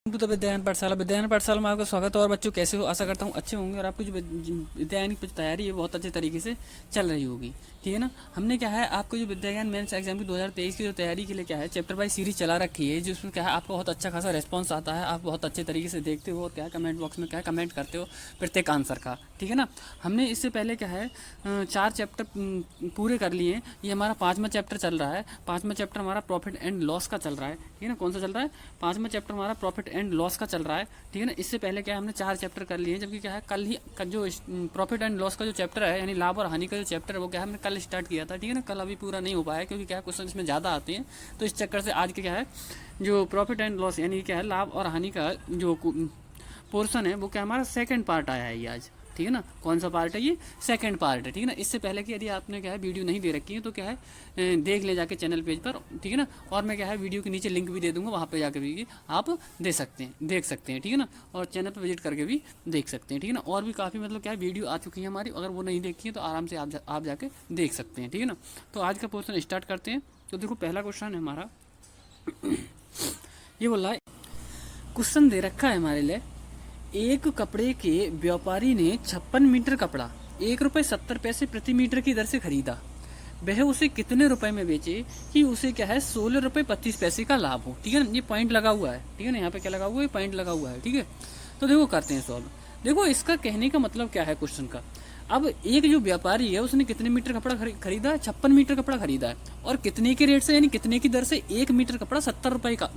तो विद्यायन पाठशाला में आपका स्वागत है। और बच्चों कैसे हो, आशा करता हूँ अच्छे होंगे और आपकी जो विद्यायन की तैयारी है बहुत अच्छे तरीके से चल रही होगी। ठीक है ना। हमने क्या है आपको जो विद्यायन मेंस एग्जाम की 2023 की जो तैयारी के लिए क्या है चैप्टर बाई सीरीज चला रखी है, जिसमें क्या है आपको बहुत अच्छा खासा रिस्पॉन्स आता है, आप बहुत अच्छे तरीके से देखते हो और क्या है कमेंट बॉक्स में क्या है कमेंट करते हो प्रत्येक आंसर का। ठीक है ना। हमने इससे पहले क्या है 4 चैप्टर पूरे कर लिए हैं। ये हमारा 5वां चैप्टर चल रहा है। 5वां चैप्टर हमारा प्रॉफिट एंड लॉस का चल रहा है। ठीक है ना। कौन सा चल रहा है? 5वां चैप्टर हमारा प्रॉफिट एंड लॉस का चल रहा है। ठीक है ना। इससे पहले क्या है हमने 4 चैप्टर कर लिए हैं, जबकि क्या है कल ही जो प्रॉफिट एंड लॉस का जो चैप्टर है यानी लाभ और हानि का जो चैप्टर है वो क्या है हमने कल स्टार्ट किया था। ठीक है ना। कल अभी पूरा नहीं हो पाया क्योंकि क्या है क्वेश्चन इसमें ज़्यादा आते हैं, तो इस चक्कर से आज के क्या है जो प्रॉफिट एंड लॉस यानी क्या है लाभ और हानि का जो पोर्शन है वो क्या हमारा सेकंड पार्ट आया है ये आज। ठीक है ना। कौन सा पार्ट है ये? सेकंड पार्ट है। ठीक है ना। इससे पहले कि यदि आपने क्या है वीडियो नहीं दे रखी है तो क्या है देख ले जाके चैनल पेज पर। ठीक है ना। और मैं क्या है वीडियो के नीचे लिंक भी दे दूंगा, वहाँ पे जाकर भी आप देख सकते हैं। ठीक है ना। और चैनल पर विजिट करके भी देख सकते हैं। ठीक है ना। और भी काफ़ी मतलब क्या है वीडियो आ चुकी है हमारी, अगर वो नहीं देखी है तो आराम से आप जाके देख सकते हैं। ठीक है ना। तो आज का क्वेश्चन स्टार्ट करते हैं। तो देखो पहला क्वेश्चन है हमारा ये बोल रहा है, क्वेश्चन दे रखा है हमारे लिए, एक कपड़े के व्यापारी ने 56 मीटर कपड़ा 1 रुपये 70 पैसे प्रति मीटर की दर से खरीदा। वह उसे कितने रुपए में बेचे कि उसे क्या है 16 रुपये 25 पैसे का लाभ हो। ठीक है ना। ये पॉइंट लगा हुआ है। ठीक है ना। यहाँ पे क्या लगा हुआ है? पॉइंट लगा हुआ है। ठीक है। तो देखो करते हैं सॉल्व। देखो इसका कहने का मतलब क्या है क्वेश्चन का। अब एक जो व्यापारी है उसने कितने मीटर कपड़ा खरीदा है? 56 मीटर कपड़ा खरीदा है। और कितने के रेट से यानी कितने की दर से? 1 मीटर कपड़ा 70 रुपए का,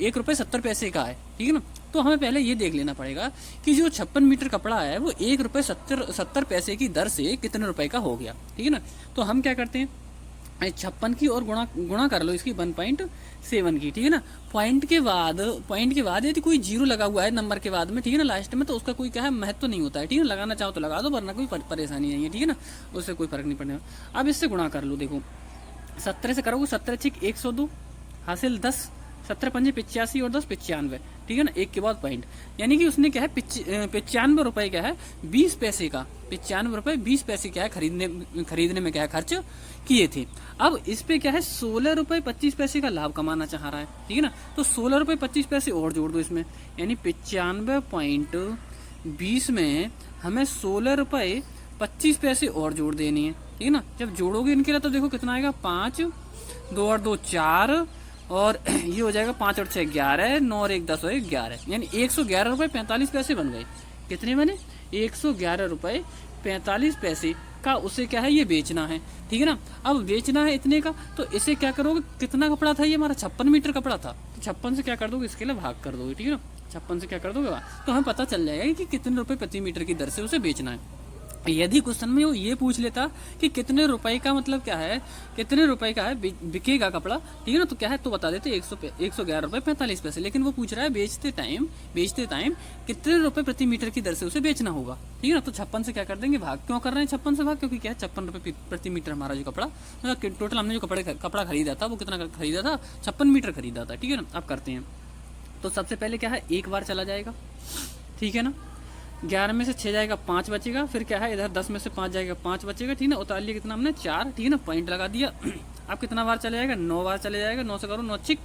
1 रुपये 70 पैसे का है। ठीक है ना। तो हमें पहले ये देख लेना पड़ेगा कि जो 56 मीटर कपड़ा है वो 1 रुपये 70 पैसे की दर से कितने रुपए का हो गया। ठीक है ना। तो हम क्या करते हैं 56 की और गुणा कर लो इसकी 1.7 की। ठीक है ना। पॉइंट के बाद यदि कोई जीरो लगा हुआ है नंबर के बाद में, ठीक है ना, लास्ट में, तो उसका कोई क्या है महत्व तो नहीं होता है। ठीक है ना। लगाना चाहो तो लगा दो, वरना कोई परेशानी नहीं है। ठीक है ना। उससे कोई फर्क नहीं पड़ने। अब इससे गुणा कर लो। देखो 17 से करोगे 17 छिक 102 हासिल 10, 17 पंजे 85 और 10 95। ठीक है ना। एक के बाद पॉइंट, यानी कि उसने क्या है 95 रुपए क्या है 20 पैसे का, 95 रुपए 20 पैसे क्या है खरीदने में क्या है खर्च किए थे। अब इस पे क्या है 16 रुपए 25 पैसे का लाभ कमाना चाह रहा है। ठीक है ना। तो 16 रुपए 25 पैसे और जोड़ दो इसमें, यानी 95.20 में हमें 16 रुपए 25 पैसे और जोड़ देनी है। ठीक है ना। जब जोड़ोगे इनके लिए तो देखो कितना आएगा 5, 2 और 2 4 और ये हो जाएगा 5 और 6 11, 9 और 1 10 और 11, यानी 111 रुपए 45 पैसे बन गए। कितने बने? 111 रुपए 45 पैसे का उसे क्या है ये बेचना है। ठीक है ना। अब बेचना है इतने का, तो इसे क्या करोगे, कितना कपड़ा था ये हमारा 56 मीटर कपड़ा था, तो 56 से क्या कर दोगे इसके लिए भाग कर दोगे। ठीक है ना। 56 से क्या कर दोगे भाग, तो हमें पता चल जाएगा कि कितने रुपए प्रति मीटर की दर से उसे बेचना है। यदि क्वेश्चन में वो ये पूछ लेता कि कितने रुपए का मतलब क्या है, कितने रुपए का है बिकेगा कपड़ा, ठीक है ना, तो क्या है तो बता देते 111 रुपए 45 पैसे। लेकिन वो पूछ रहा है बेचते टाइम कितने रुपए प्रति मीटर की दर से उसे बेचना होगा। ठीक है ना। तो 56 से क्या कर देंगे भाग। क्यों कर रहे हैं 56 से भाग? क्योंकि क्या है 56 रुपए प्रति मीटर हमारा जो कपड़ा टोटल हमने जो कपड़ा खरीदा था वो कितना खरीदा था 56 मीटर खरीदा था। ठीक है ना। अब करते हैं। तो सबसे पहले क्या है एक बार चला जाएगा। ठीक है ना। 11 में से 6 जाएगा 5 बचेगा, फिर क्या है इधर 10 में से 5 जाएगा 5 बचेगा। ठीक है ना। उतार लिया कितना हमने 4। ठीक है ना। पॉइंट लगा दिया। अब कितना बार चले जाएगा 9 बार चले जाएगा। 9 से करो 9 छिक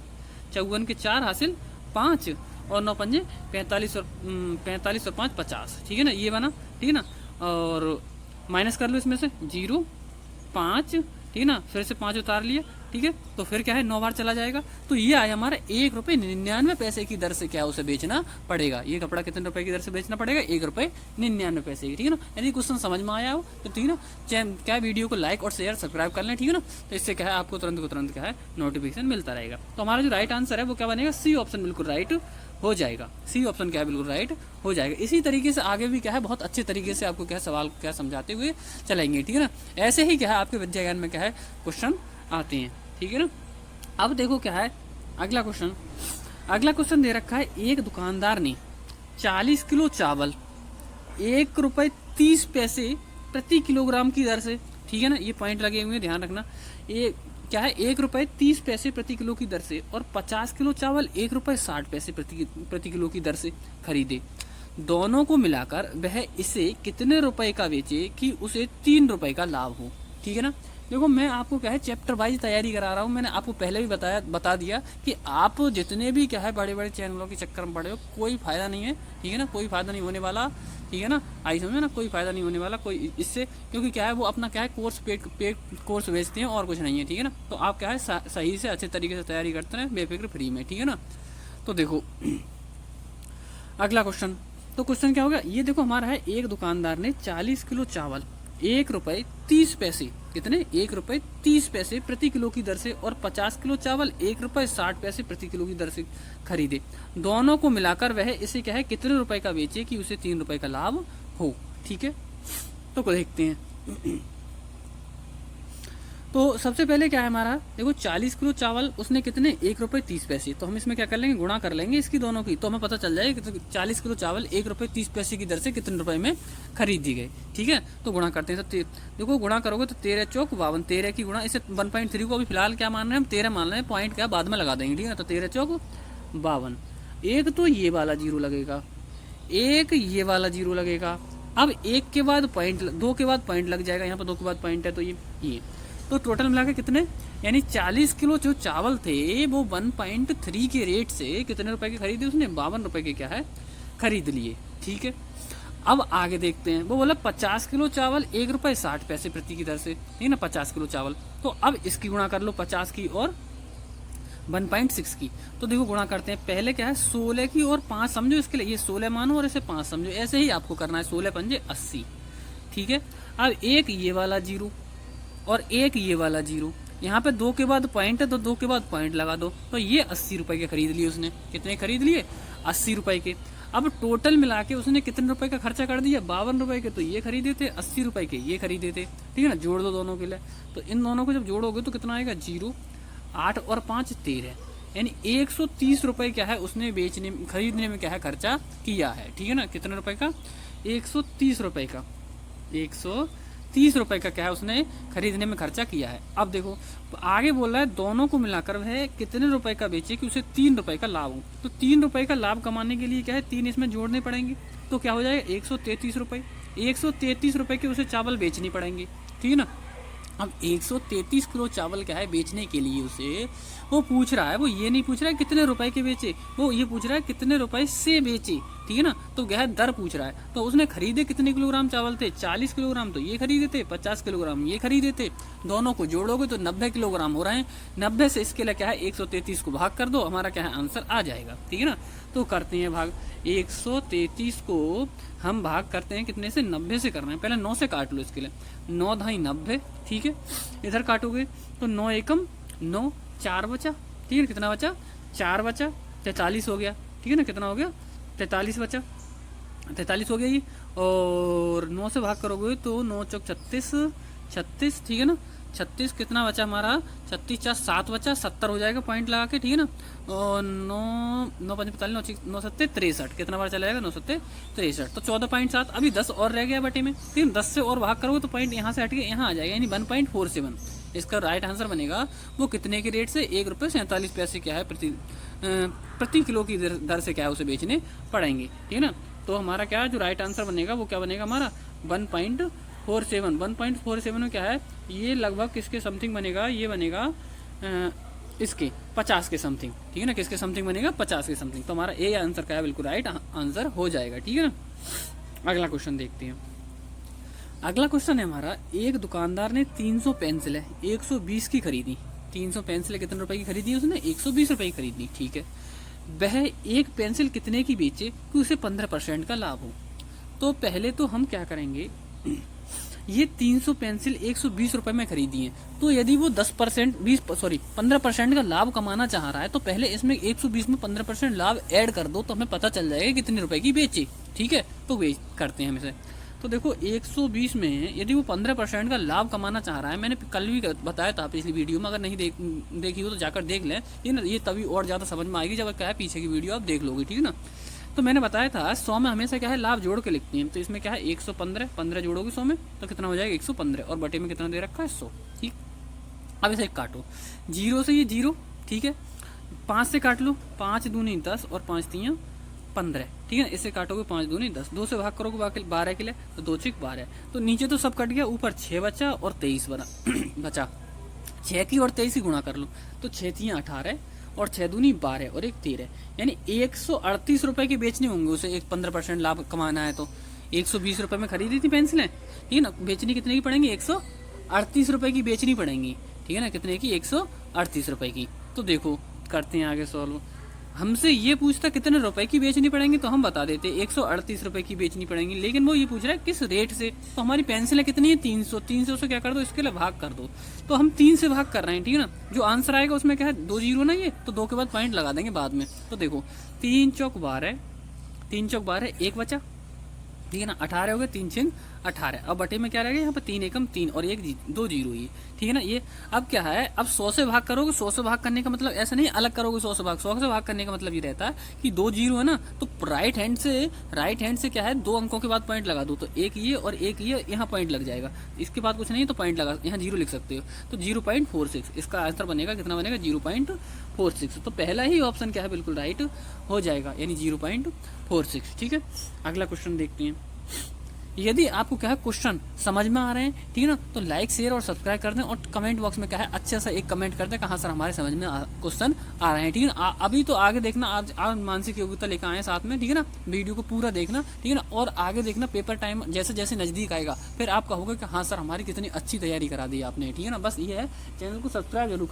54 के 4 हासिल 5 और 9 पंजे 45 और 5 50। ठीक है ना। ये बना। ठीक है ना। और माइनस कर लो इसमें से 0 5। ठीक है ना। फिर से 5 उतार लिया। ठीक है। तो फिर क्या है 9 बार चला जाएगा। तो ये आया हमारा 1 रुपये 99 पैसे की दर से क्या उसे बेचना पड़ेगा। ये कपड़ा कितने रुपए की दर से बेचना पड़ेगा? 1 रुपये 99 पैसे की। ठीक है ना। यदि क्वेश्चन समझ में आया हो तो ठीक है ना क्या वीडियो को लाइक और शेयर सब्सक्राइब कर लें। ठीक है ना। तो इससे क्या है आपको तुरंत क्या है नोटिफिकेशन मिलता रहेगा। तो हमारा जो राइट आंसर है वो क्या बनेगा? सी ऑप्शन बिल्कुल राइट हो जाएगा। सी ऑप्शन क्या है बिल्कुल राइट हो जाएगा। इसी तरीके से आगे भी क्या है बहुत अच्छे तरीके से आपको क्या सवाल क्या समझाते हुए चलेंगे। ठीक है ना। ऐसे ही क्या है आपके विद्या ज्ञान में क्या है क्वेश्चन आते हैं। ठीक है ना। अब देखो क्या है अगला क्वेश्चन दे रखा है, एक दुकानदार ने 40 किलो चावल 1 रुपये 30 पैसे प्रति किलोग्राम की दर से, ठीक है ना, ये पॉइंट लगे हुए हैं ध्यान रखना, ये क्या है 1 रुपये 30 पैसे प्रति किलो की दर से और 50 किलो चावल 1 रुपये 60 पैसे प्रति किलो की दर से खरीदे। दोनों को मिलाकर वह इसे कितने रुपए का बेचे कि उसे 3 रुपए का लाभ हो। ठीक है ना। देखो मैं आपको क्या है चैप्टर वाइज तैयारी करा रहा हूँ। मैंने आपको पहले भी बता दिया कि आप जितने भी क्या है बड़े बड़े चैनलों के चक्कर में पड़े हो, कोई फायदा नहीं है, ठीक है ना, कोई फायदा नहीं होने वाला, ठीक है ना, आई समझ में ना, कोई फायदा नहीं होने वाला कोई इससे, क्योंकि क्या है वो अपना क्या है कोर्स पेड कोर्स बेचते हैं और कुछ नहीं है, ठीक है ना। तो आप क्या है सही से अच्छे तरीके से तैयारी करते हैं बेफिक्र फ्री में, ठीक है ना। तो देखो अगला क्वेश्चन, तो क्वेश्चन क्या होगा, ये देखो हमारा है एक दुकानदार ने 40 किलो चावल 1 रुपये 30 पैसे, कितने 1 रुपये 30 पैसे प्रति किलो की दर से और 50 किलो चावल 1 रुपये 60 पैसे प्रति किलो की दर से खरीदे। दोनों को मिलाकर वह इसे क्या है कितने रुपए का बेचे कि उसे 3 रुपए का लाभ हो, ठीक है। तो देखते हैं। तो सबसे पहले क्या है हमारा, देखो 40 किलो चावल उसने कितने 1 रुपये 30 पैसे, तो हम इसमें क्या कर लेंगे गुणा कर लेंगे इसकी दोनों की, तो हमें पता चल जाएगा कि 40 किलो चावल 1 रुपये 30 पैसे की दर से कितने रुपए में खरीदी गई, ठीक है। तो गुणा करते हैं, तो देखो गुणा करोगे तो 13 चौक 52, 13 की गुणा, इसे 1.3 को अभी फिलहाल क्या मान रहे हैं हम 13 मान रहे हैं, पॉइंट क्या बाद में लगा देंगे, ठीक है। तो 13 चौक 52, एक तो ये वाला जीरो लगेगा, एक ये वाला जीरो लगेगा। अब एक के बाद पॉइंट, 2 के बाद पॉइंट लग जाएगा, यहाँ पर 2 के बाद पॉइंट है, तो ये तो टोटल मिला के कितने, यानी 40 किलो जो चावल थे वो 1.3 के रेट से कितने रुपए के खरीदे उसने, 52 रुपए के क्या है खरीद लिए, ठीक है। अब आगे देखते हैं, वो बोला 50 किलो चावल 1 रुपये 60 पैसे प्रति की दर से, ठीक है ना, 50 किलो चावल। तो अब इसकी गुणा कर लो 50 की और 1.6 की, तो देखो गुणा करते हैं, पहले क्या है 16 की और 5 समझो, इसके लिए ये 16 मानो और इसे 5 समझो, ऐसे ही आपको करना है, 16 पंजे 80, ठीक है। अब एक ये वाला जीरो और एक ये वाला जीरो, यहाँ पे 2 के बाद पॉइंट है तो 2 के बाद पॉइंट लगा दो, तो ये 80 रुपए के खरीद लिए उसने, कितने खरीद लिए 80 रुपए के। अब टोटल मिला के उसने कितने रुपए का खर्चा कर दिया, 52 रुपए के, तो ये खरीदे थे, 80 रुपए के ये खरीदे थे, ठीक है ना। जोड़ दो दोनों के लिए, तो इन दोनों को जब जोड़ोगे तो कितना आएगा 0, 8 और 5 13, यानी 130 रुपए क्या है उसने खरीदने में क्या है खर्चा किया है, ठीक है ना। कितने रुपए का 130 रुपए का, 130 रुपए का क्या है उसने खरीदने में खर्चा किया है। अब देखो आगे बोल रहा है दोनों को मिलाकर वह कितने रुपए का बेचे कि उसे 3 रुपए का लाभ हो। तो 3 रुपए का लाभ कमाने के लिए क्या है 3 इसमें जोड़ने पड़ेंगे, तो क्या हो जाएगा 133 रुपए, 133 रुपए के उसे चावल बेचने पड़ेंगे, ठीक है ना। अब 133 किलो चावल क्या है बेचने के लिए उसे वो पूछ रहा है, वो ये नहीं पूछ रहा है कितने रुपए के बेचे, वो ये पूछ रहा है कितने रुपए से बेचे, ठीक है ना। तो क्या है दर पूछ रहा है, तो उसने खरीदे कितने किलोग्राम चावल थे 40 किलोग्राम, तो ये खरीदे थे 50 किलोग्राम ये खरीदे थे, दोनों को जोड़ोगे तो 90 किलोग्राम हो रहे हैं। 90 से इसके लिए क्या है 133 को भाग कर दो, हमारा क्या है आंसर आ जाएगा, ठीक है ना। तो करते हैं भाग, 133 को हम भाग करते हैं कितने से 90 से कर रहे हैं, पहले 9 से काट लो, इसके लिए 9 ढाई 90, ठीक है। इधर काटोगे तो 9 एकम 9, 4 बचा, ठीक है, कितना बचा 4 बचा, 43 हो गया, ठीक है ना, कितना हो गया 43 बचा, 43 हो गया ये, और 9 से भाग करोगे तो 9 चौक 36, ठीक है ना, 36 कितना बचा हमारा 36 4 7 बचा, 70 हो जाएगा पॉइंट लगा के, ठीक है ना। और 9 5 45 9 7 63, कितना बार चला जाएगा 9 7 63, तो 14.7, अभी 10 और रह गया बटे में, ठीक है। 10 से और भाग करोगे तो पॉइंट यहाँ से हट के यहाँ आ जाएगा, यानी 1.47। इसका राइट आंसर बनेगा वो कितने के रेट से 1 रुपये 47 पैसे क्या है प्रति किलो की दर से क्या है उसे बेचने पड़ेंगे, ठीक है ना। तो हमारा क्या है जो राइट आंसर बनेगा वो क्या बनेगा हमारा 1.47। 1.47 में क्या है ये लगभग किसके समथिंग बनेगा, ये बनेगा इसके 50 के समथिंग, ठीक है ना, किसके समथिंग बनेगा 50 के समथिंग। तो हमारा ए आंसर क्या है बिल्कुल राइट आंसर हो जाएगा, ठीक है ना। अगला क्वेश्चन देखते हैं। अगला क्वेश्चन है हमारा, एक दुकानदार ने 300 पेंसिलें 120 की खरीदी, 300 पेंसिलें कितने रुपए की खरीदी उसने 120 रुपए की खरीदी, ठीक है। वह एक पेंसिल कितने की बेचे कि उसे 15% का लाभ हो। तो पहले तो हम क्या करेंगे, ये 300 पेंसिल 120 रुपए में खरीदी है, तो यदि वो 15% का लाभ कमाना चाह रहा है तो पहले इसमें 120 में 15% लाभ ऐड कर दो, तो हमें पता चल जाएगा कितने रुपए की बेची, ठीक है। तो वे करते हैं हम इसे, तो देखो 120 में यदि वो 15% का लाभ कमाना चाह रहा है, मैंने कल भी बताया था पिछली वीडियो में, अगर नहीं देखी हो तो जाकर देख लें, ये तभी और ज़्यादा समझ में आएगी जब क्या है पीछे की वीडियो आप देख लोगे, ठीक है ना। तो मैंने बताया था 100 में हमेशा क्या है लाभ जोड़ के लिखते हैं, तो इसमें क्या है 115 जोड़ोगे 100 में तो कितना हो जाएगा 115, और बटे में कितना दे रखा है 100, ठीक। अब इसे काटो, 0 से ये 0, ठीक है, 5 से काट लो, 5 दूनी 10 और 5 3 15, ठीक है ना। इससे काटोगे 5 दूनी 10, 2 से भाग करोगे बाकी 12 के लिए, तो 2 6 12। तो नीचे तो सब कट गया, ऊपर 6 बचा और 23 बचा। 6 की और 23 की गुणा कर लो, तो 6 3 18 और 6 दूनी 12 और 1 13, यानी 138 रुपए की बेचने होंगे उसे। एक 15% लाभ कमाना है तो 120 रुपए में खरीदी थी पेंसिलें, ठीक है ना। बेचनी कितने की पड़ेंगी? 138 रुपए की बेचनी पड़ेंगी, ठीक है ना। कितने की? 138 रुपए की। तो देखो करते हैं आगे सॉल्व। हमसे ये पूछता कितने रुपए की बेचनी पड़ेंगी, तो हम बता देते 138 रुपए की बेचनी पड़ेंगी, लेकिन वो ये पूछ रहा है किस रेट से। तो हमारी पेंसिलें कितनी है? 300। 300 से क्या कर दो? इसके लिए भाग कर दो। तो हम 3 से भाग कर रहे हैं, ठीक है ना। जो आंसर आएगा उसमें क्या है? 2 जीरो ना, ये तो 2 के बाद पॉइंट लगा देंगे बाद में। तो देखो 3 चौक 12, 3 चौक 12, 1 बचा, ठीक है ना। 18 हो गए, 3 6 18। अब बटे में क्या रहेगा? यहाँ पर 3 एकम 3 और 2 जीरो ही, ठीक है ना। ये अब क्या है? अब 100 से भाग करोगे। 100 से भाग करने का मतलब ऐसा नहीं अलग करोगे 100 से भाग। 100 से भाग करने का मतलब ये रहता है कि 2 जीरो है ना, तो राइट हैंड से क्या है? 2 अंकों के बाद पॉइंट लगा दो, तो एक ये और एक ये, यहाँ पॉइंट लग जाएगा। इसके बाद कुछ नहीं तो पॉइंट लगा, यहाँ 0 लिख सकते हो। तो 0.46 इसका आंसर बनेगा। कितना बनेगा? 0.46। तो पहला ही ऑप्शन क्या है? बिल्कुल राइट हो जाएगा, यानी 0.46, ठीक है। अगला क्वेश्चन देखते हैं। यदि आपको क्या है क्वेश्चन समझ में आ रहे हैं, ठीक है ना, तो लाइक शेयर और सब्सक्राइब कर दें और कमेंट बॉक्स में क्या है अच्छे से एक कमेंट कर दें कहाँ सर हमारे समझ में क्वेश्चन आ रहे हैं, ठीक है ना। अभी तो आगे देखना, आज मानसिक योग्यता लेकर आए साथ में, ठीक है ना। वीडियो को पूरा देखना, ठीक है ना, और आगे देखना पेपर टाइम जैसे जैसे नजदीक आएगा फिर आप कहोगे कि हाँ सर हमारी कितनी अच्छी तैयारी करा दी आपने, ठीक है ना। बस ये है, चैनल को सब्सक्राइब जरूर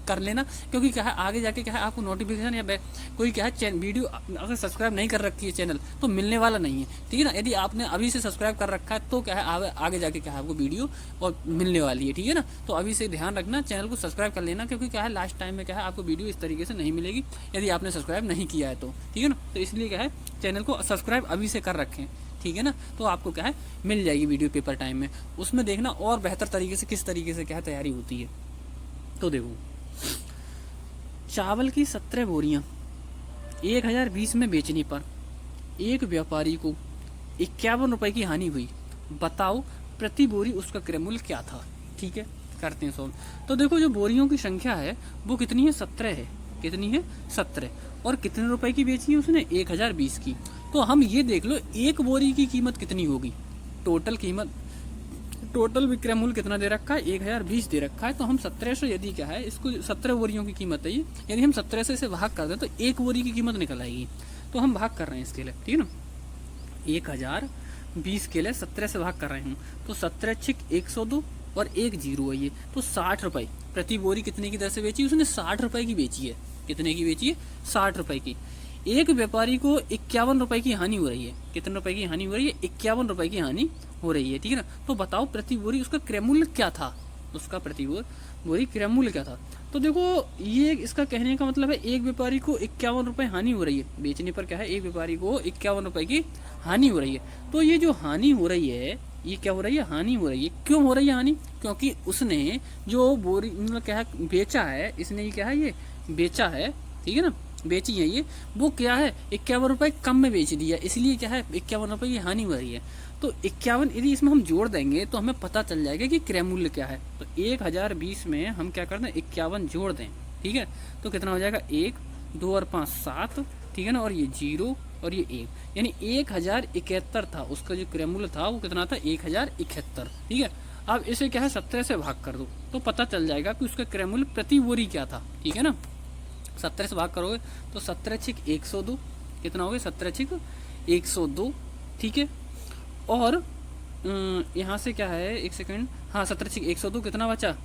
कर लेना, क्योंकि क्या है आगे जाके क्या है आपको नोटिफिकेशन या कोई क्या है वीडियो अगर सब्सक्राइब नहीं कर रखी है चैनल तो मिलने वाला नहीं है, ठीक है ना। यदि आपने अभी से सब्सक्राइब कर रखा है तो क्या है आगे जाके क्या है आपको वीडियो और मिलने वाली है, ठीक है ना। तो अभी से ध्यान रखना, चैनल को सब्सक्राइब कर लेना, क्योंकि क्या है लास्ट टाइम में क्या है आपको वीडियो इस तरीके से नहीं मिलेगी यदि आपने सब्सक्राइब नहीं किया है तो, ठीक है ना। तो इसलिए क्या है चैनल को सब्सक्राइब अभी से कर रखें, ठीक है ना। तो आपको क्या है मिल जाएगी वीडियो पेपर टाइम में, उसमें देखना और बेहतर तरीके से किस तरीके से क्या है तैयारी होती है। तो देखो चावल की 17 बोरियां 1020 में बेचने पर एक व्यापारी को 51 रुपए की हानि हुई, बताओ प्रति बोरी उसका क्रय मूल्य क्या था, ठीक है। करते हैं सॉल्व। तो देखो जो बोरियों की संख्या है वो कितनी है? 17 है। कितनी है? 17। और कितने रुपए की बेची है उसने? 1020 की। तो हम ये देख लो एक बोरी की कीमत कितनी होगी, टोटल कीमत, टोटल विक्रय मूल्य कितना दे रखा है? 1020 दे रखा है। तो हम 17 से यदि क्या है इसको 17 बोरियों की कीमत है ये, यदि हम 17 से इसे भाग कर दें तो एक बोरी की कीमत निकल आएगी। तो हम भाग कर रहे हैं इसके लिए, ठीक है ना। 1020 के लिए 17 से भाग कर रहे हूँ, तो 17 छिक 102 और 1 जीरो है ये, तो 60 रुपए प्रति बोरी कितने की दर से बेची? उसने 60 रुपए की बेची है। कितने की बेची है? 60 रुपए की। एक व्यापारी को 51 रुपए की हानि हो रही है। कितने रुपए की हानि हो रही है? 51 रुपए की हानि हो रही है, ठीक है ना। तो बताओ प्रति बोरी उसका क्रय मूल्य क्या था? उसका प्रति बोरी क्रय मूल्य क्या था? तो देखो ये इसका कहने का मतलब है एक व्यापारी को 51 रुपए हानि हो रही है बेचने पर, क्या है एक व्यापारी को 51 रुपए की हानि हो रही है। तो ये जो हानि हो रही है ये क्या हो रही है? हानि हो रही है। क्यों हो रही है हानि? क्योंकि उसने जो बोरी मतलब क्या है बेचा है, इसने ये क्या है ये बेचा है, ठीक है ना, बेची है ये, वो क्या है 51 रुपए कम में बेच दिया, इसलिए क्या है 51 रुपए की हानि हो रही है। तो 51 यदि इसमें हम जोड़ देंगे तो हमें पता चल जाएगा कि क्रय मूल्य क्या है। तो 1020 में हम क्या कर दें 51 जोड़ दें, ठीक है। तो कितना हो जाएगा? 1 2 और 5 7, ठीक है ना, और ये 0 और ये 1, यानी 1071 था उसका जो क्रय मूल्य था। वो कितना था? 1071, ठीक है। अब इसे क्या है 17 से भाग कर दो तो पता चल जाएगा कि उसका क्रय मूल्य प्रति बोरी क्या था, ठीक है ना। 17 से भाग करोगे तो 17 छिक 102, कितना हो गया? 17 छिक 102, ठीक है। और यहाँ से क्या है एक सेकंड, हाँ 17 छिक 102 कितना बचा?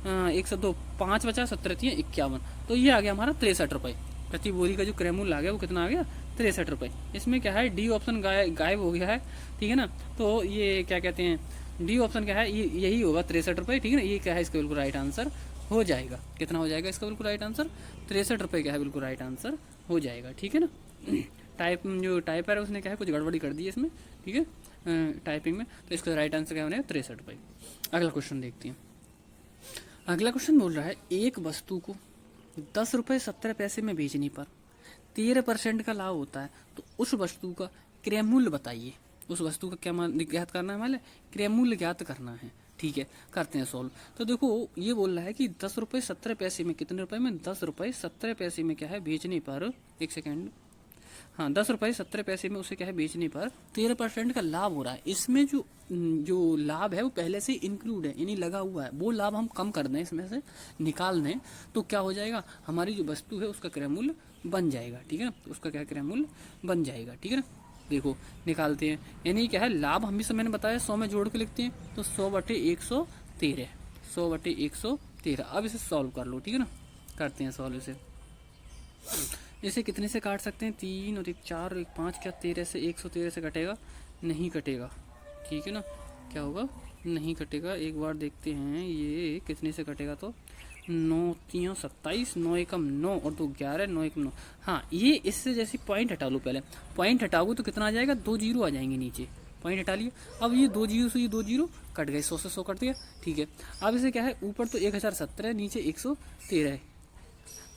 102 5 बचा, 17 थी 51, तो ये आ गया हमारा 63 रुपये। प्रति बोरी का जो क्रय मूल्य आ गया वो कितना आ गया? 63 रुपये। इसमें क्या है डी ऑप्शन गायब हो गया है, ठीक है ना। तो ये क्या कहते हैं डी ऑप्शन क्या है? ये यही होगा 63 रुपये, ठीक है ना। ये क्या है इसका बिल्कुल राइट आंसर हो जाएगा। कितना हो जाएगा इसका बिल्कुल राइट आंसर? 63 रुपये क्या है बिल्कुल राइट आंसर हो जाएगा, ठीक है ना। जो टाइपर है उसने क्या है कुछ गड़बड़ी कर दी है इसमें, ठीक है, टाइपिंग में। तो इसका राइट आंसर क्या बनेगा? 63 रुपये। अगला क्वेश्चन देखते हैं। अगला क्वेश्चन बोल रहा है एक वस्तु को 10 रुपये 17 पैसे में बेचने पर 13% का लाभ होता है, तो उस वस्तु का क्रय मूल्य बताइए। उस वस्तु का क्या ज्ञात करना है? हमारे क्रय मूल्य ज्ञात करना है, ठीक है। करते हैं सॉल्व। तो देखो ये बोल रहा है कि 10 रुपये 17 पैसे में, कितने रुपए में? 10 रुपये 17 पैसे में क्या है बेचने पर, एक सेकेंड, हाँ 10 रुपये 70 पैसे में उसे क्या है बेचने पर 13% का लाभ हो रहा है। इसमें जो लाभ है वो पहले से इंक्लूड है, यानी लगा हुआ है, वो लाभ हम कम कर दें, इसमें से निकाल दें, तो क्या हो जाएगा, हमारी जो वस्तु है उसका क्रय मूल्य बन जाएगा। ठीक है ना, तो उसका क्या क्रय मूल्य बन जाएगा। ठीक है ना, देखो निकालते हैं, यानी क्या है लाभ हम भी समय मैंने बताया 100 में जोड़ के लिखते हैं, तो 100/113, 100/113। अब इसे सॉल्व कर लो। ठीक है ना, करते हैं सॉल्व इसे कितने से काट सकते हैं, 3 और 1 4 और 1 5, क्या 13 से 113 से कटेगा, नहीं कटेगा। ठीक है ना, क्या होगा, नहीं कटेगा। एक बार देखते हैं ये कितने से कटेगा, तो 9 3 27, 9 एकम 9 और 2 11, 9 एकम 9। हाँ ये इससे जैसे पॉइंट हटा लो, पहले पॉइंट हटाओगे तो कितना आ जाएगा, 2 जीरो आ जाएंगे नीचे, पॉइंट हटा लिए। अब ये 2 जीरो से ये 2 जीरो कट गए, 100 से 100 कट गया। ठीक है, अब इसे क्या है, ऊपर तो 1017 नीचे 113 है,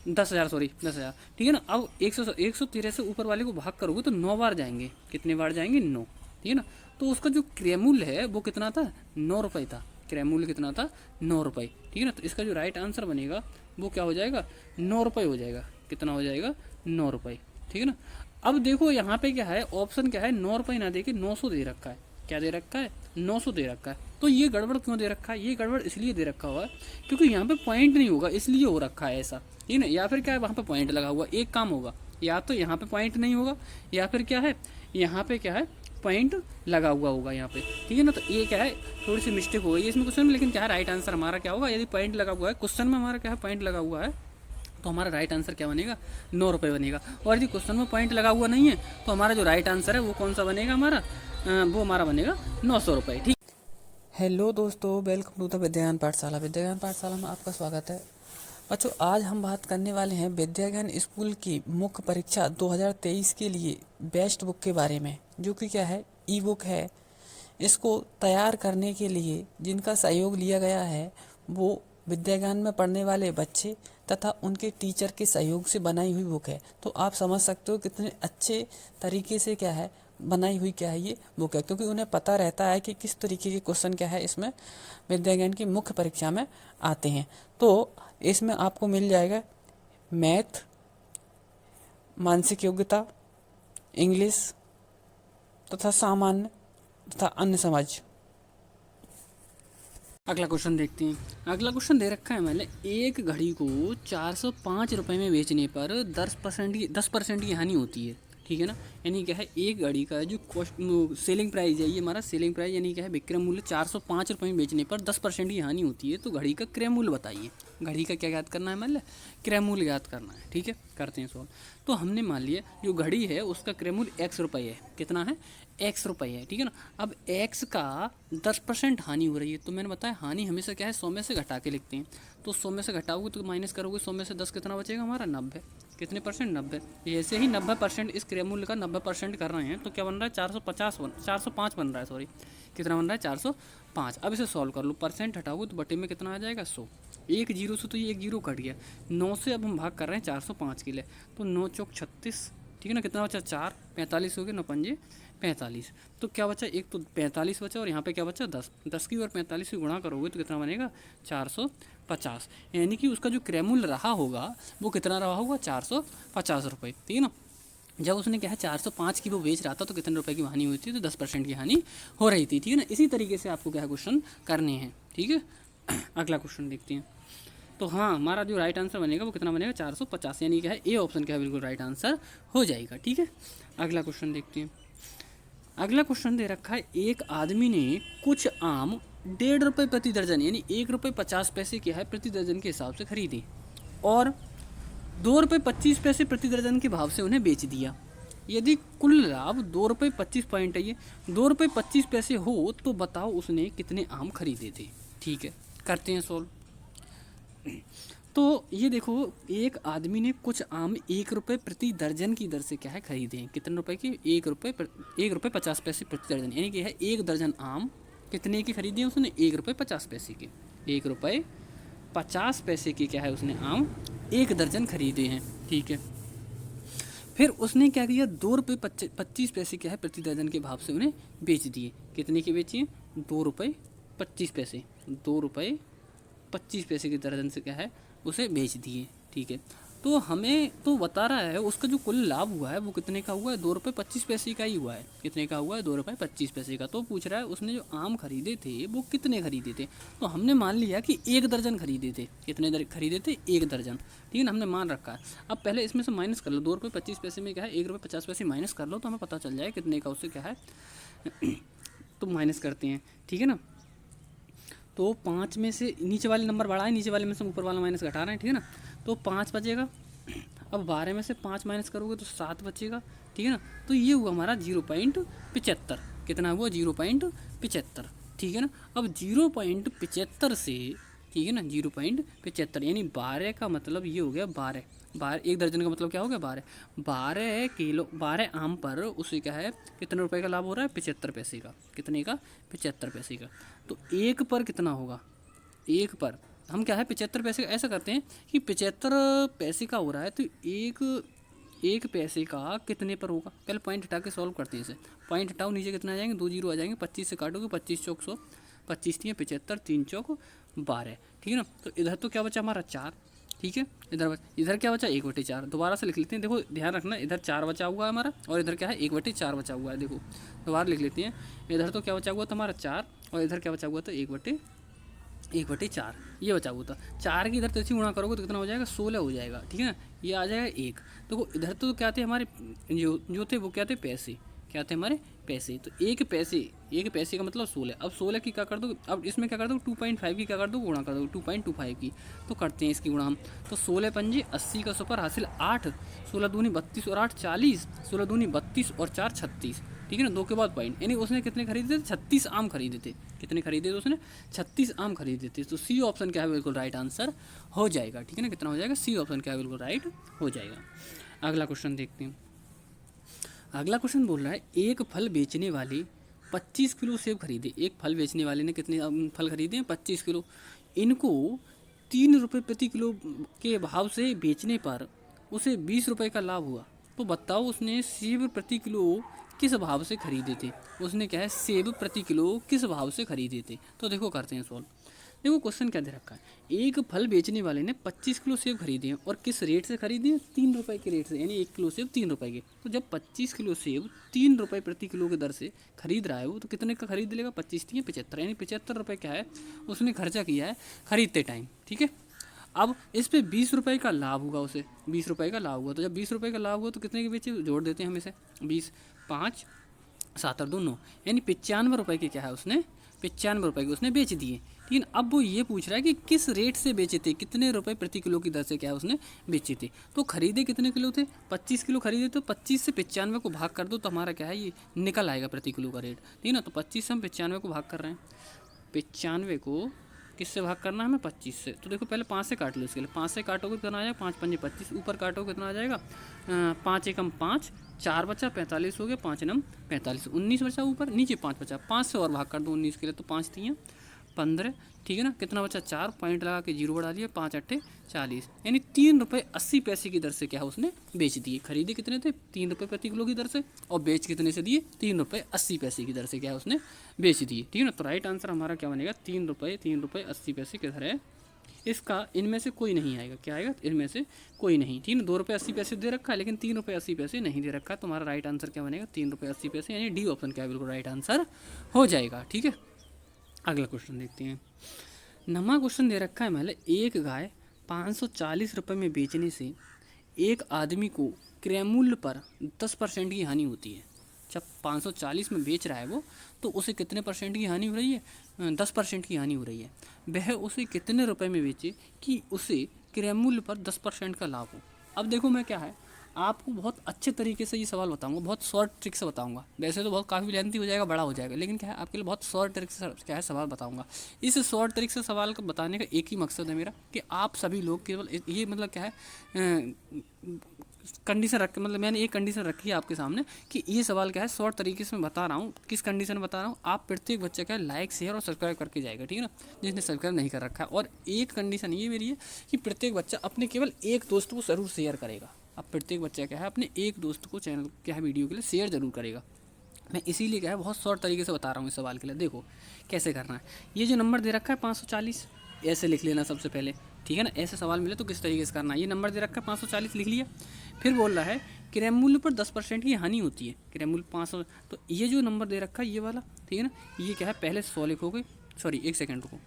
10,000 सॉरी 10,000। ठीक है ना, अब 113 से ऊपर वाले को भाग करोगे तो 9 बार जाएंगे, कितने बार जाएंगे, 9। ठीक है ना, तो उसका जो क्रय मूल्य है वो कितना था, 9 रुपये था। क्रय मूल्य कितना था, 9 रुपये। ठीक है ना, तो इसका जो राइट आंसर बनेगा वो क्या हो जाएगा, 9 रुपये हो जाएगा। कितना हो जाएगा, 9 रुपये। ठीक है ना, अब देखो यहाँ पे क्या है, ऑप्शन क्या है, 9 रुपये ना दे के 900 दे रखा है। क्या दे रखा है, 900 दे रखा है। तो ये गड़बड़ क्यों दे रखा है, ये गड़बड़ इसलिए दे रखा हुआ है क्योंकि यहाँ पे पॉइंट नहीं होगा, इसलिए हो रखा है ऐसा। ठीक है ना, या फिर क्या है, वहाँ पे पॉइंट लगा हुआ, एक काम होगा, या तो यहाँ पे पॉइंट नहीं होगा, या फिर क्या है, यहाँ पे क्या है, पॉइंट लगा हुआ होगा यहाँ पे। ठीक है ना, तो ये क्या है, थोड़ी सी मिस्टेक हो गई इसमें क्वेश्चन में, लेकिन क्या है राइट आंसर हमारा क्या होगा, यदि पॉइंट लगा हुआ है क्वेश्चन में, हमारा क्या है पॉइंट लगा हुआ है, तो हमारा राइट आंसर क्या बनेगा, 9 रुपये बनेगा। और यदि क्वेश्चन में पॉइंट लगा हुआ नहीं है तो हमारा जो राइट आंसर है वो कौन सा बनेगा, हमारा वो हमारा बनेगा 900 रुपये। ठीक, हेलो दोस्तों, वेलकम टू द विद्या ज्ञान पाठशाला। विद्या ज्ञान पाठशाला में आपका स्वागत है। बच्चों आज हम बात करने वाले हैं विद्या ज्ञान स्कूल की मुख्य परीक्षा 2023 के लिए बेस्ट बुक के बारे में, जो कि क्या है, ई बुक है। इसको तैयार करने के लिए जिनका सहयोग लिया गया है वो विद्या ज्ञान में पढ़ने वाले बच्चे तथा उनके टीचर के सहयोग से बनाई हुई बुक है। तो आप समझ सकते हो कितने अच्छे तरीके से क्या है बनाई हुई क्या है ये बुक है, क्योंकि उन्हें पता रहता है कि किस तरीके के क्वेश्चन क्या है इसमें विद्या ज्ञान की मुख्य परीक्षा में आते हैं। तो इसमें आपको मिल जाएगा मैथ, मानसिक योग्यता, इंग्लिश तथा सामान्य तथा अन्य समझ। अगला क्वेश्चन देखते हैं। अगला क्वेश्चन दे रखा है मैंने, एक घड़ी को 405 रुपये में बेचने पर 10% की हानि होती है। ठीक है ना, यानी क्या है, एक घड़ी का जो सेलिंग प्राइस है, ये हमारा सेलिंग प्राइस यानी क्या है, विक्रय मूल्य 405 रुपये में बेचने पर 10% की हानि होती है, तो घड़ी का क्रय मूल्य बताइए। घड़ी का क्या याद करना है, मान लिया क्रय मूल्य याद करना है। ठीक है, करते हैं सॉल्व। तो हमने मान लिया जो घड़ी है उसका क्रय मूल्य x रुपये है, कितना है, x रुपये है। ठीक है ना, अब x का 10% हानि हो रही है, तो मैंने बताया हानि हमेशा क्या है, 100 में से घटा के लिखते हैं। तो 100 में से घटाओगे तो माइनस करोगे, 100 में से 10 कितना बचेगा हमारा, 90। कितने परसेंट, 90। ऐसे ही 90% इस क्रय मूल्य का 90% कर रहे हैं, तो क्या बन रहा है, 405 बन रहा है, सॉरी कितना बन रहा है, 405। अब इसे सॉल्व कर लो, परसेंट हटाओगे तो बटे में कितना आ जाएगा, 100। एक जीरो से तो ये एक जीरो कट गया, 9 से अब हम भाग कर रहे हैं 405 के लिए, तो 9 चौक 36। ठीक है ना, कितना बचा, 4, 45 हो गए, 9 पंजे 45। तो क्या बचा, एक तो 45 बचा और यहाँ पे क्या बचा, 10 की और 45 की गुणा करोगे तो कितना बनेगा, 450। यानी कि उसका जो क्रय मूल्य रहा होगा वो कितना रहा होगा, 450 रुपये। ठीक है ना, जब उसने क्या है 405 की वो बेच रहा था तो कितने रुपए की हानि हुई थी, तो 10% की हानि हो रही थी। ठीक है ना, इसी तरीके से आपको क्या क्वेश्चन करने हैं। ठीक है, अगला क्वेश्चन देखते हैं। तो हाँ, हमारा जो राइट आंसर बनेगा वो कितना बनेगा, 450, यानी क्या है, ए ऑप्शन क्या है, बिल्कुल राइट आंसर हो जाएगा। ठीक है, अगला क्वेश्चन देखते हैं। अगला क्वेश्चन दे रखा है, एक आदमी ने कुछ आम 1.5 रुपये प्रति दर्जन यानी 1 रुपये 50 पैसे क्या है प्रति दर्जन के हिसाब से खरीदे और 2 रुपये 25 पैसे प्रति दर्जन के भाव से उन्हें बेच दिया। यदि कुल लाभ 2 रुपये 25 पॉइंट है, ये 2 रुपये 25 पैसे हो तो बताओ उसने कितने आम खरीदे थे। ठीक है, करते हैं सोल्व। तो ये देखो, एक आदमी ने कुछ आम 1 रुपये प्रति दर्जन की दर से क्या है खरीदे हैं, कितने रुपए की, 1 रुपये 50 पैसे प्रति दर्जन, यानी कि है 1 दर्जन आम कितने की खरीदे हैं उसने, 1 रुपये 50 पैसे के, 1 रुपये 50 पैसे के क्या है उसने आम 1 दर्जन खरीदे हैं। ठीक है, फिर उसने क्या किया, 2 रुपये 25 पैसे क्या है प्रति दर्जन के भाव से उन्हें बेच दिए। कितने के बेचिए, 2 रुपये 25 पैसे, 2 रुपये 25 पैसे की दर्जन से क्या है उसे बेच दिए। ठीक है, तो हमें तो बता रहा है उसका जो कुल लाभ हुआ है वो कितने का हुआ है, 2 रुपये 25 पैसे का ही हुआ है। कितने का हुआ है, 2 रुपये 25 पैसे का। तो पूछ रहा है उसने जो आम खरीदे थे वो कितने खरीदे थे। तो हमने मान लिया कि 1 दर्जन खरीदे थे। कितने खरीदे थे, 1 दर्जन। ठीक है ना, हमने मान रखा है। अब पहले इसमें से माइनस कर लो, 2 रुपये 25 पैसे में क्या है, 1 रुपये 50 पैसे माइनस कर लो तो हमें पता चल जाए कितने का उससे क्या है। तो माइनस करते हैं, ठीक है ना। तो 5 में से नीचे वाले नंबर बढ़ा है, नीचे वाले में से ऊपर वाला माइनस घटा रहे हैं, ठीक है ना। तो 5 बचेगा। अब 12 में से 5 माइनस करोगे तो 7 बचेगा, ठीक है ना। तो ये हुआ हमारा 0.75। कितना हुआ, 0.75, ठीक है ना। अब 0.75 से, ठीक है ना, 0.75 यानी 12 का मतलब ये हो गया 12। 1 दर्जन का मतलब क्या हो गया, 12। 12 आम पर उसे क्या है, कितने रुपए का लाभ हो रहा है, 75 पैसे का। कितने का, 75 पैसे का। तो एक पर कितना होगा, एक पर हम क्या है 75 पैसे का। ऐसा करते हैं कि 75 पैसे का हो रहा है तो एक पैसे का कितने पर होगा। पहले पॉइंट हटा के सॉल्व करते हैं इसे। पॉइंट हटाओ, नीचे कितना आ जाएंगे, 2 जीरो आ जाएंगे। 25 से काटोगे, 25 चौक 100, 25 3 75, 3 चौक 12, ठीक है ना। तो इधर तो क्या बचा हमारा 4, ठीक है। इधर क्या बचा, 1/4। दोबारा से लिख लेते हैं, देखो ध्यान रखना, इधर 4 बचा हुआ है हमारा और इधर क्या है 1/4 बचा हुआ है। देखो दोबारा लिख लेते हैं, इधर तो क्या बचा हुआ था हमारा 4 और इधर क्या बचा हुआ था 1/4 ये बचा हुआ था। 4 की इधर तैसी गुणा करोगे तो कितना हो जाएगा, 16 हो जाएगा, ठीक है ना। ये आ जाएगा 1। देखो इधर तो क्या थे हमारे जो थे वो क्या थे, पैसे। क्या थे हमारे, पैसे। तो एक पैसे का मतलब 16। अब 16 की क्या कर दो, अब इसमें क्या कर दो, 2.5 की क्या कर दो, गुणा कर दो 2.25 की। तो करते हैं इसकी गुणा हम। तो 16 पंजे 80 का सुपर हासिल 8, 16 दूनी 32 और 8 40, 16 दूनी 32 और 4 36, ठीक है ना। 2 के बाद पॉइंट, यानी उसने कितने खरीदे थे, 36 आम खरीदे थे। कितने खरीदे थे उसने, 36 आम खरीदे थे। तो सी ऑप्शन क्या है, बिल्कुल राइट आंसर हो जाएगा, ठीक है ना। कितना हो जाएगा, सी ऑप्शन क्या है, बिल्कुल राइट हो जाएगा। अगला क्वेश्चन देखते हैं। अगला क्वेश्चन बोल रहा है, एक फल बेचने वाले 25 किलो सेब खरीदे। एक फल बेचने वाले ने कितने फल खरीदे हैं, 25 किलो। इनको 3 रुपये प्रति किलो के भाव से बेचने पर उसे 20 रुपये का लाभ हुआ। तो बताओ उसने सेब प्रति किलो किस भाव से खरीदे थे। उसने क्या है, सेब प्रति किलो किस भाव से खरीदे थे। तो देखो करते हैं सॉल्व। देखो क्वेश्चन क्या दे रखा है, एक फल बेचने वाले ने 25 किलो सेब खरीदे हैं और किस रेट से खरीदे हैं, 3 रुपये के रेट से, यानी 1 किलो सेब 3 रुपये के। तो जब 25 किलो सेब 3 रुपये प्रति किलो की दर से खरीद रहा है वो, तो कितने का खरीद लेगा, 25 3 75, यानी 75 रुपये क्या है उसने खर्चा किया है खरीदते टाइम, ठीक है। अब इस पे 20 रुपये का लाभ होगा, उसे 20 रुपये का लाभ हुआ। तो जब 20 रुपये का लाभ हुआ तो कितने के बेचे, जोड़ देते हैं हम इसे, 20 5 7 और 2 9, यानी 95 रुपये के क्या है उसने, 95 रुपये के उसने बेच दिए। लेकिन अब वो ये पूछ रहा है कि किस रेट से बेचे थे, कितने रुपए प्रति किलो की दर से क्या है उसने बेचे थे। तो खरीदे कितने किलो थे, 25 किलो खरीदे। तो 25 से 95 को भाग कर दो तो हमारा क्या है ये निकल आएगा प्रति किलो का रेट, ठीक है ना। तो 25 से हम 95 को भाग कर रहे हैं, 95 को किससे भाग करना है हमें, 25 से। तो देखो पहले 5 से काट लो, इसके लिए 5 से काटोगे कितना आ जाएगा, 5 पंजे 25, ऊपर काटोगे कितना आ जाएगा, 5 एकम 5, 4 बचा 45 हो गया, 5 नम 45, 19 बचा ऊपर, नीचे 5 बचा, 5 से और भाग कर दो 19 के लिए, तो 5 3 15, ठीक है ना। कितना बचा, 4 पॉइंट लगा के 0 बढ़ा दिया, 5 8 40, यानी 3 रुपये 80 पैसे की दर से क्या है उसने बेच दिए। खरीदे कितने थे, 3 रुपये प्रति किलो की दर से, और बेच कितने से दिए, 3 रुपये 80 पैसे की दर से क्या है उसने बेच दिए, ठीक है ना। तो राइट आंसर हमारा क्या बनेगा, 3 रुपये 80 पैसे किधर है, इसका इनमें से कोई नहीं आएगा। क्या आएगा, इनमें से कोई नहीं, ठीक है। 2 रुपये 80 पैसे दे रखा है लेकिन 3 रुपये 80 पैसे नहीं दे रखा है। तो हमारा राइट आंसर क्या बनेगा, 3 रुपये 80 पैसे, यानी डी ऑप्शन क्या है, बिल्कुल राइट आंसर हो जाएगा, ठीक है। अगला क्वेश्चन देखते हैं। नवा क्वेश्चन दे रखा है, मतलब एक गाय 540 रुपये में बेचने से एक आदमी को क्रय मूल्य पर 10% की हानि होती है। जब 540 में बेच रहा है वो, तो उसे कितने परसेंट की हानि हो रही है, 10% की हानि हो रही है। वह उसे कितने रुपए में बेचे कि उसे क्रय मूल्य पर 10% का लाभ हो। अब देखो मैं क्या है आपको बहुत अच्छे तरीके से ये सवाल बताऊंगा, बहुत शॉर्ट ट्रिक से बताऊंगा। वैसे तो बहुत काफ़ी लेंथी हो जाएगा, बड़ा हो जाएगा, लेकिन क्या है आपके लिए बहुत शॉर्ट ट्रिक से क्या है सवाल बताऊंगा। इस शॉर्ट ट्रिक से सवाल को बताने का एक ही मकसद है मेरा, कि आप सभी लोग केवल ये मतलब क्या है कंडीशन रख के, मतलब मैंने एक कंडीशन रखी है आपके सामने कि ये सवाल क्या है शॉर्ट तरीके से मैं बता रहा हूँ। किस कंडीशन में बता रहा हूँ, आप प्रत्येक बच्चा क्या है लाइक शेयर और सब्सक्राइब करके जाएगा, ठीक है ना, जिसने सब्सक्राइब नहीं कर रखा है। और एक कंडीशन ये मेरी है कि प्रत्येक बच्चा अपने केवल एक दोस्त को ज़रूर शेयर करेगा। अब प्रत्येक बच्चा क्या है अपने एक दोस्त को चैनल क्या है वीडियो के लिए शेयर ज़रूर करेगा। मैं इसीलिए क्या है बहुत शॉर्ट तरीके से बता रहा हूँ इस सवाल के लिए। देखो कैसे करना है, ये जो नंबर दे रखा है 540, ऐसे लिख लेना सबसे पहले ठीक है ना, ऐसे सवाल मिले तो किस तरीके से करना है। ये नंबर दे रखा है 540 लिख लिया। फिर बोल रहा है क्रय मूल्य पर 10% की हानि होती है, क्रय मूल्य 500, तो ये जो नंबर दे रखा है ये वाला, ठीक है ना, ये क्या है पहले 100 लिखोगे, सॉरी 1 सेकंड रुको,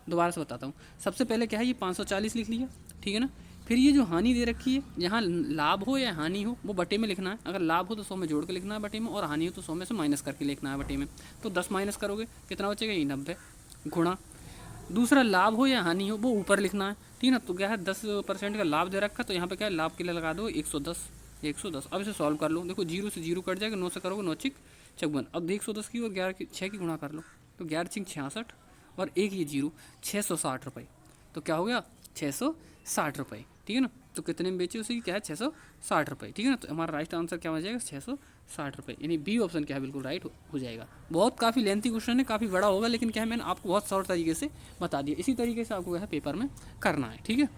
दोबारा से बताता हूँ। सबसे पहले क्या है ये 540 लिख लिया, ठीक है ना। फिर ये जो हानि दे रखी है, यहाँ लाभ हो या हानि हो वो बटे में लिखना है। अगर लाभ हो तो 100 में जोड़ के लिखना है बटे में, और हानि हो तो 100 में से माइनस करके लिखना है बटे में। तो 10 माइनस करोगे कितना बचेगा, ये 90 गुणा। दूसरा लाभ हो या हानि हो वो ऊपर लिखना है, ठीक है ना। तो क्या है 10% का लाभ दे रखा, तो यहाँ पे क्या है लाभ के लिए लगा दो 110, 110। अब इसे सॉल्व कर लो, देखो 0 से 0 कट जाएगा, 9 से करोगे 9 चिक 56। अब 110 की और 11 की 6 की गुणा कर लो, तो 11 चिक 66 और एक ये 0, 660 रुपये। तो क्या हो गया 660 रुपये, ठीक है ना। तो कितने में बेचे उसी की क्या है 660 रुपये, ठीक है ना। तो हमारा राइट आंसर क्या हो जाएगा 660 रुपये, यानी बी ऑप्शन क्या है बिल्कुल राइट हो जाएगा। बहुत काफ़ी लेंथी क्वेश्चन है, काफ़ी बड़ा होगा, लेकिन क्या है मैंने आपको बहुत शॉर्ट तरीके से बता दिया। इसी तरीके से आपको क्या है पेपर में करना है, ठीक है।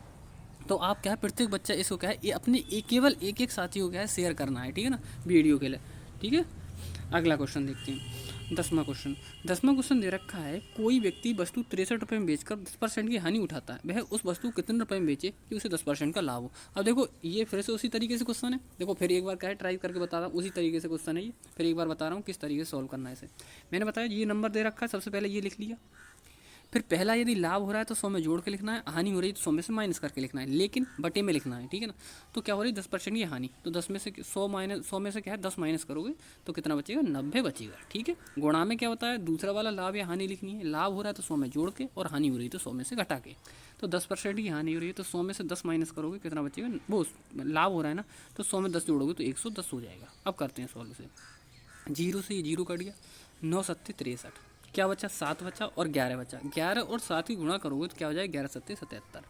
तो आप क्या है प्रत्येक बच्चा इसको क्या है ये अपने केवल एक एक साथी को क्या है शेयर करना है, ठीक है ना, वीडियो के लिए, ठीक है। अगला क्वेश्चन देखते हैं, 10वां क्वेश्चन दे रखा है कोई व्यक्ति वस्तु 63 रुपये में बेचकर 10% की हानि उठाता है, वह उस वस्तु को कितने रुपये में बेचे कि उसे 10% का लाभ हो। अब देखो ये फिर से उसी तरीके से क्वेश्चन है, देखो फिर एक बार क्या है ट्राई करके बता रहा हूँ, उसी तरीके से क्वेश्चन है ये, फिर एक बार बता रहा हूँ किस तरीके से सॉल्व करना है इसे। मैंने बताया ये नंबर दे रखा है, सबसे पहले ये लिख लिया। फिर पहला यदि लाभ हो रहा है तो 100 में जोड़ के लिखना है, हानि हो रही है तो 100 में से माइनस करके लिखना है, लेकिन बटे में लिखना है, ठीक है ना। तो क्या हो रही है 10% की हानि, तो 10 में से 100 में से क्या है 10 माइनस करोगे तो कितना बचेगा 90 बचेगा, ठीक है। गुणा में क्या होता है दूसरा वाला लाभ या हानि लिखनी है, लाभ हो रहा है तो 100 में जोड़ के, और हानि हो रही है तो 100 में से घटा के। तो 10% की हानि हो रही है तो 100 में से 10 माइनस करोगे कितना बचेगा, वो लाभ हो रहा है ना, तो 100 में 10 जोड़ोगे तो 110 हो जाएगा। अब करते हैं सॉल्व से, 0 से ये 0 कट गया, 9 सत्ते 63, क्या बचा 7 बचा और 11 बचा, 11 और 7 की गुणा करोगे तो क्या हो जाएगा 11 सत्ते 77,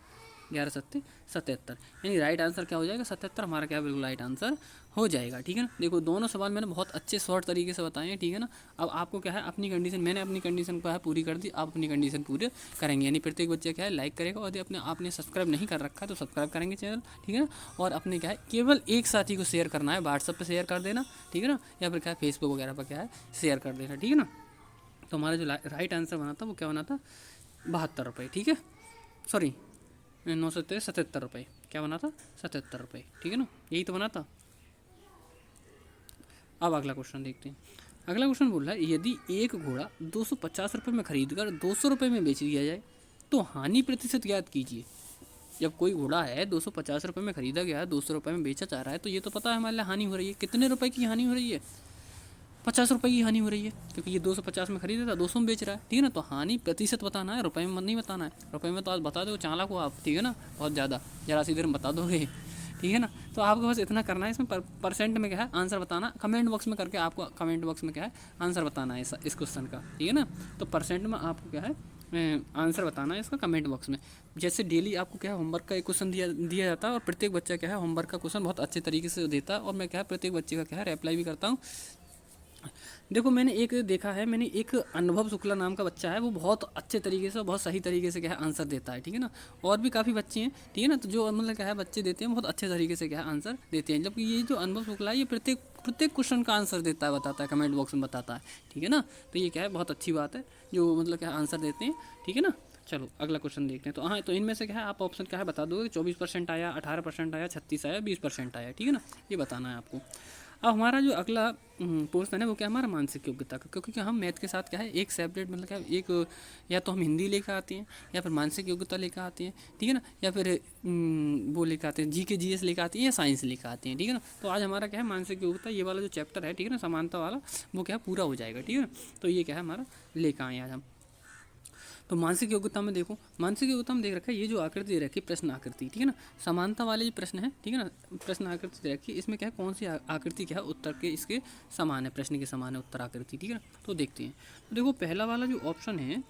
11 सत्ते 77, यानी राइट आंसर क्या हो जाएगा 77, हमारा क्या बिल्कुल राइट आंसर हो जाएगा, ठीक है ना। देखो दोनों सवाल मैंने बहुत अच्छे शॉर्ट तरीके से बताए हैं, ठीक है ना। अब आपको क्या है अपनी कंडीशन, मैंने अपनी कंडीशन को है पूरी कर दी, आप अपनी कंडीशन पूरी करेंगे, यानी प्रत्येक बच्चे क्या है लाइक करेगा, और यदि आपने सब्सक्राइब नहीं कर रखा है तो सब्सक्राइब करेंगे चैनल, ठीक है ना। और अपने क्या है केवल एक साथी को शेयर करना है, व्हाट्सअप पर शेयर कर देना, ठीक है ना, या फिर क्या है फेसबुक वगैरह पर क्या है शेयर कर देना, ठीक है ना। तो हमारा जो राइट आंसर बना था वो क्या बना था 72 रुपये, ठीक है, सॉरी 9 से 77 रुपये, क्या बना था 77 रुपये, ठीक है ना, यही तो बना था। अब अगला क्वेश्चन देखते हैं। अगला क्वेश्चन बोल रहा है यदि एक घोड़ा 250 रुपये में खरीद कर 200 रुपये में बेच दिया जाए तो हानि प्रतिशत ज्ञात कीजिए। जब कोई घोड़ा है 250 रुपये में खरीदा गया है, 200 रुपये में बेचा जा रहा है, तो ये तो पता है हमारे लिए हानि हो रही है, कितने रुपए की हानि हो रही है 50 रुपये की हानि हो रही है, क्योंकि ये 250 में खरीदा था 200 में बेच रहा है, ठीक है ना। तो हानि प्रतिशत बताना है, रुपये में नहीं बताना है, रुपये में तो आज बता दो चालाक को आप, ठीक है ना, बहुत ज़्यादा जरा सी देर में बता दोगे, ठीक है ना। तो आपको बस इतना करना है, इसमें परसेंट में क्या है आंसर बताना, कमेंट बॉक्स में करके आपको कमेंट बॉक्स में क्या है आंसर बताना है इस क्वेश्चन का, ठीक है ना। तो परसेंट में आपको क्या है आंसर बताना है इसका कमेंट बॉक्स में। जैसे डेली आपको क्या है होमवर्क का एक क्वेश्चन दिया जाता है, और प्रत्येक बच्चा क्या है होमवर्क का क्वेश्चन बहुत अच्छे तरीके से देता है, और मैं क्या है प्रत्येक बच्चे का क्या है रिप्लाई भी करता हूँ। देखो मैंने एक देखा है, मैंने एक अनुभव शुक्ला नाम का बच्चा है, वो बहुत अच्छे तरीके से बहुत सही तरीके से क्या है आंसर देता है, ठीक है ना। और भी काफ़ी बच्चे हैं, ठीक है ना, तो जो मतलब क्या है बच्चे देते हैं बहुत अच्छे तरीके से क्या है आंसर देते हैं, जबकि ये जो अनुभव शुक्ला है ये प्रत्येक क्वेश्चन का आंसर देता है, बताता है, कमेंट बॉक्स में बताता है, ठीक है ना। तो ये क्या है बहुत अच्छी बात है जो मतलब क्या आंसर देते हैं, ठीक है ना। चलो अगला क्वेश्चन देखते हैं। तो हाँ, तो इनमें से क्या है आप ऑप्शन क्या है बता दोगे, 24% आया, 18% आया, 36 आया, 20% आया, ठीक है ना, ये बताना है आपको। अब हमारा जो अगला पोर्शन है वो क्या हमारा मानसिक योग्यता का, क्योंकि हम मैथ के साथ क्या है एक सेपरेट मतलब क्या एक या तो हम हिंदी लेकर आते हैं, या फिर मानसिक योग्यता लेकर आते हैं, ठीक है ना, या फिर वो लेकर आते हैं GK GS लेकर आते हैं, या साइंस लेकर आते हैं, ठीक है ना। तो आज हमारा क्या है मानसिक योग्यता ये वाला जो चैप्टर है, ठीक है ना, समानता वाला, वो क्या है पूरा हो जाएगा, ठीक है ना। तो ये क्या है हमारा लेकर आए आज हम। तो मानसिक योग्यता में देखो, मानसिक योग्यता में देख रखा है ये जो आकृति दे रखी है प्रश्न आकृति, ठीक है ना, समानता वाले जो प्रश्न है, ठीक है ना, प्रश्न आकृति दे रखी है, इसमें क्या है कौन सी आकृति क्या है उत्तर के इसके समान है, प्रश्न के समान है उत्तर आकृति, ठीक है ना। तो देखते हैं, तो देखो पहला वाला जो ऑप्शन है